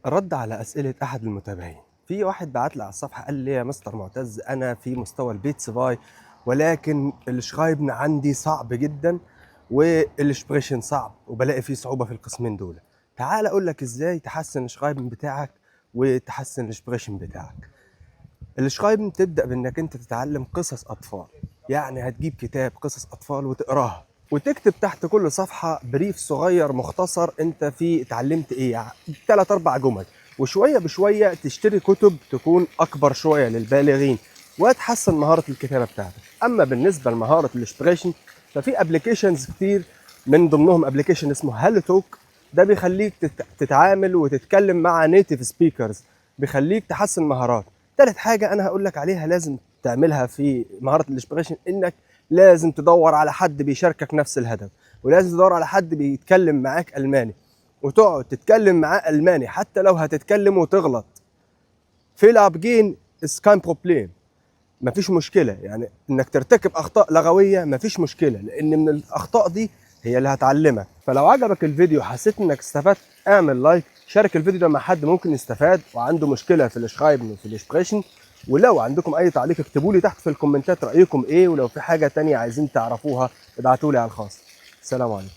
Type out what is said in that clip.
رد على أسئلة أحد المتابعين. في واحد بعت لي على الصفحة قال لي: يا مستر معتز، أنا في مستوى البيتس باي ولكن الشرايبن عندي صعب جدا والإشبريشن صعب وبلاقي فيه صعوبة في القسمين دول. تعال أقول لك إزاي تحسن الشرايبن بتاعك وتحسن الإشبريشن بتاعك. الشرايبن تبدأ بإنك أنت تتعلم قصص أطفال، يعني هتجيب كتاب قصص أطفال وتقراها وتكتب تحت كل صفحة بريف صغير مختصر انت فيه اتعلمت ايه، يعني 3-4 جمل. وشوية بشوية تشتري كتب تكون اكبر شوية للبالغين وتحسن مهارة الكتابة بتاعتك. اما بالنسبة لمهارة الاسبريشن ففي ابلكيشنز كتير، من ضمنهم ابلكيشن اسمه هالو توك. ده بيخليك تتعامل وتتكلم مع نيتيف سبيكرز، بيخليك تحسن مهارات. تالت حاجة انا هقول لك عليها لازم تعملها في مهارة الاسبريشن، انك لازم تدور على حد بيشاركك نفس الهدف، ولازم تدور على حد بيتكلم معاك ألماني وتقعد تتكلم معاه ألماني. حتى لو هتتكلم وتغلط في الأبجين اسكان بروبليم، مفيش مشكلة. يعني انك ترتكب اخطاء لغوية مفيش مشكلة، لان من الاخطاء دي هي اللي هتعلمك. فلو عجبك الفيديو حسيت انك استفدت اعمل لايك، شارك الفيديو ده مع حد ممكن يستفاد وعنده مشكلة في الاشرايبن وفي الاشبريشن. ولو عندكم اي تعليق اكتبوا لي تحت في الكومنتات رأيكم ايه، ولو في حاجة تانية عايزين تعرفوها ابعتوا لي على الخاص. السلام عليكم.